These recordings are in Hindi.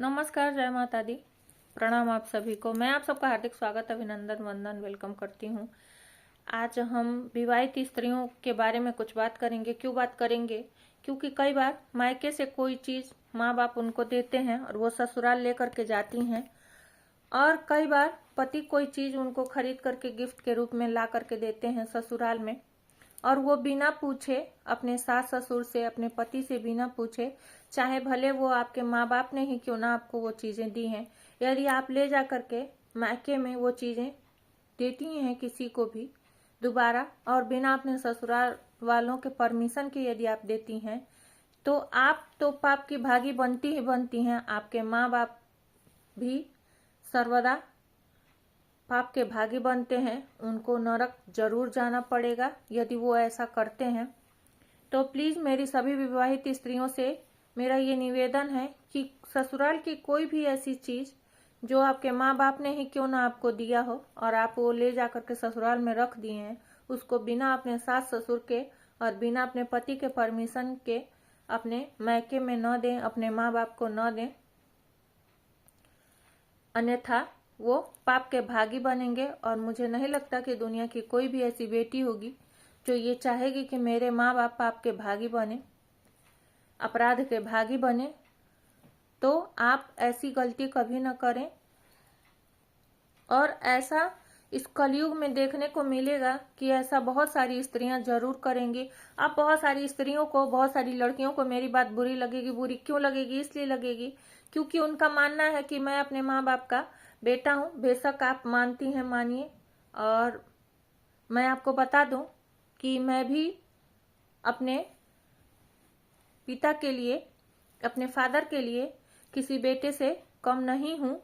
नमस्कार, जय माता दी। प्रणाम आप सभी को। मैं आप सबका हार्दिक स्वागत, अभिनंदन, वंदन, वेलकम करती हूँ। आज हम विवाहित स्त्रियों के बारे में कुछ बात करेंगे। क्यों बात करेंगे? क्योंकि कई बार मायके से कोई चीज़ माँ बाप उनको देते हैं और वो ससुराल लेकर के जाती हैं, और कई बार पति कोई चीज़ उनको खरीद करके गिफ्ट के रूप में ला करके देते हैं ससुराल में, और वो बिना पूछे अपने सास ससुर से, अपने पति से बिना पूछे, चाहे भले वो आपके माँ बाप ने ही क्यों ना आपको वो चीज़ें दी हैं, यदि आप ले जा करके मायके में वो चीज़ें देती हैं किसी को भी दोबारा, और बिना अपने ससुराल वालों के परमिशन के यदि आप देती हैं, तो आप तो पाप की भागी बनती ही बनती हैं। आपके माँ बाप भी सर्वदा पाप के भागी बनते हैं। उनको नरक जरूर जाना पड़ेगा यदि वो ऐसा करते हैं। तो प्लीज़ मेरी सभी विवाहित स्त्रियों से मेरा ये निवेदन है कि ससुराल की कोई भी ऐसी चीज़ जो आपके माँ बाप ने ही क्यों ना आपको दिया हो और आप वो ले जा करके ससुराल में रख दिए हैं, उसको बिना अपने सास ससुर के और बिना अपने पति के परमिशन के अपने मायके में न दें, अपने माँ बाप को न दें, अन्यथा वो पाप के भागी बनेंगे। और मुझे नहीं लगता कि दुनिया की कोई भी ऐसी बेटी होगी जो ये चाहेगी कि मेरे माँ बाप पाप के भागी बने, अपराध के भागी बने। तो आप ऐसी गलती कभी न करें। और ऐसा इस कलयुग में देखने को मिलेगा कि ऐसा बहुत सारी स्त्रियां जरूर करेंगी। अब बहुत सारी स्त्रियों को, बहुत सारी लड़कियों को मेरी बात बुरी लगेगी। बुरी क्यों लगेगी? इसलिए लगेगी क्योंकि उनका मानना है कि मैं अपने माँ बाप का बेटा हूँ। बेशक आप मानती हैं, मानिए, और मैं आपको बता दूं कि मैं भी अपने पिता के लिए, अपने फादर के लिए किसी बेटे से कम नहीं हूँ।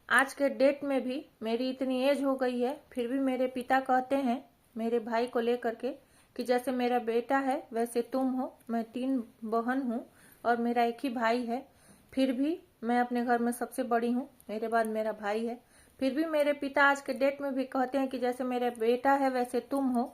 आज के डेट में भी मेरी इतनी एज हो गई है, फिर भी मेरे पिता कहते हैं मेरे भाई को लेकर के कि जैसे मेरा बेटा है वैसे तुम हो। मैं 3 बहन हूँ और मेरा एक ही भाई है, फिर भी मैं अपने घर में सबसे बड़ी हूँ, मेरे बाद मेरा भाई है। फिर भी मेरे पिता आज के डेट में भी कहते हैं कि जैसे मेरा बेटा है वैसे तुम हो।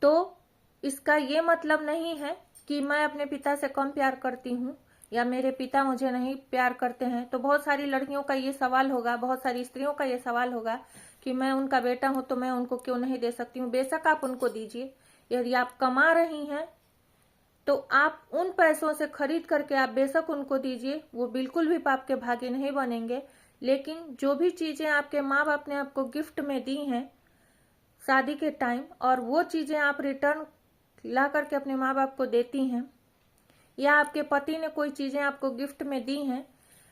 तो इसका ये मतलब नहीं है कि मैं अपने पिता से कम प्यार करती हूँ या मेरे पिता मुझे नहीं प्यार करते हैं। तो बहुत सारी लड़कियों का ये सवाल होगा, बहुत सारी स्त्रियों का ये सवाल होगा कि मैं उनका बेटा हूं तो मैं उनको क्यों नहीं दे सकती हूँ। बेशक आप उनको दीजिए। यदि आप कमा रही हैं तो आप उन पैसों से खरीद करके आप बेशक उनको दीजिए, वो बिल्कुल भी पाप के भागी नहीं बनेंगे। लेकिन जो भी चीजें आपके माँ बाप ने आपको गिफ्ट में दी हैं शादी के टाइम, और वो चीजें आप रिटर्न ला करके अपने माँ बाप को देती हैं, या आपके पति ने कोई चीजें आपको गिफ्ट में दी हैं,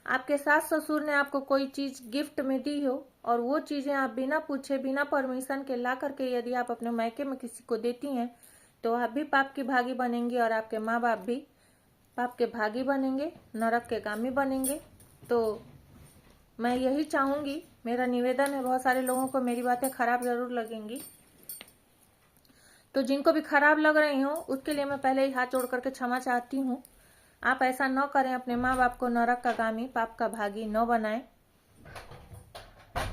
आपके सास ससुर ने आपको कोई चीज गिफ्ट में दी हो, और वो चीजें आप बिना पूछे, बिना परमिशन के ला करके यदि आप अपने मायके में किसी को देती हैं, तो आप भी पाप की भागी बनेंगी और आपके माँ बाप भी पाप के भागी बनेंगे, नरक के गामी बनेंगे। तो मैं यही चाहूंगी, मेरा निवेदन है। बहुत सारे लोगों को मेरी बातें खराब जरूर लगेंगी, तो जिनको भी खराब लग रही हो उसके लिए मैं पहले ही हाथ जोड़ करके क्षमा चाहती हूँ। आप ऐसा न करें, अपने माँ बाप को नरक का गामी, पाप का भागी न बनाएं,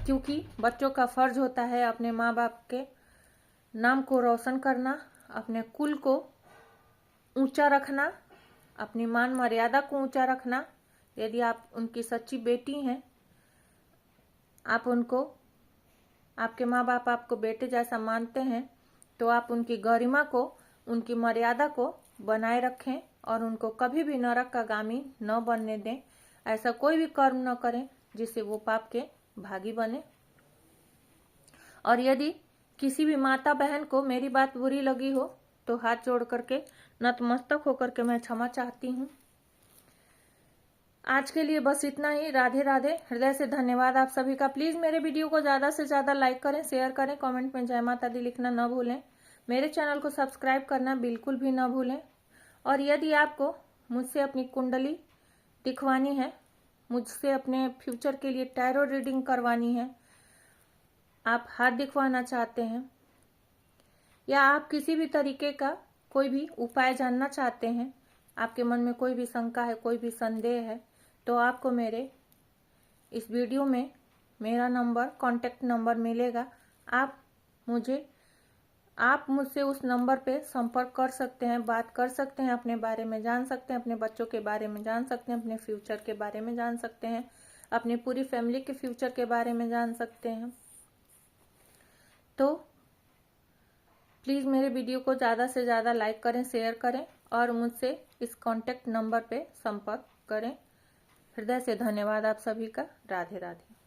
क्योंकि बच्चों का फर्ज होता है अपने माँ बाप के नाम को रोशन करना, अपने कुल को ऊंचा रखना, अपनी मान मर्यादा को ऊंचा रखना। यदि आप उनकी सच्ची बेटी हैं, आप उनको, आपके माँ बाप आपको बेटे जैसा मानते हैं, तो आप उनकी गरिमा को, उनकी मर्यादा को बनाए रखें और उनको कभी भी नरक का गामी न बनने दें। ऐसा कोई भी कर्म न करें जिससे वो पाप के भागी बने। और यदि किसी भी माता बहन को मेरी बात बुरी लगी हो तो हाथ जोड़ करके, नतमस्तक होकर के मैं क्षमा चाहती हूँ। आज के लिए बस इतना ही। राधे राधे। हृदय से धन्यवाद आप सभी का। प्लीज मेरे वीडियो को ज्यादा से ज्यादा लाइक करें, शेयर करें, कमेंट में जय माता दी लिखना न भूलें। मेरे चैनल को सब्सक्राइब करना बिल्कुल भी न भूलें। और यदि आपको मुझसे अपनी कुंडली दिखवानी है, मुझसे अपने फ्यूचर के लिए टैरो रीडिंग करवानी है, आप हाथ दिखवाना चाहते हैं, या आप किसी भी तरीके का कोई भी उपाय जानना चाहते हैं, आपके मन में कोई भी शंका है, कोई भी संदेह है, तो आपको मेरे इस वीडियो में मेरा नंबर, कांटेक्ट नंबर मिलेगा। आप मुझे आप मुझसे उस नंबर पे संपर्क कर सकते हैं, बात कर सकते हैं, अपने बारे में जान सकते हैं, अपने बच्चों के बारे में जान सकते हैं, अपने फ्यूचर के बारे में जान सकते हैं, अपनी पूरी फैमिली के फ्यूचर के बारे में जान सकते हैं। तो प्लीज़ मेरे वीडियो को ज़्यादा से ज़्यादा लाइक करें, शेयर करें और मुझसे इस कॉन्टैक्ट नंबर पे संपर्क करें। हृदय से धन्यवाद आप सभी का। राधे राधे।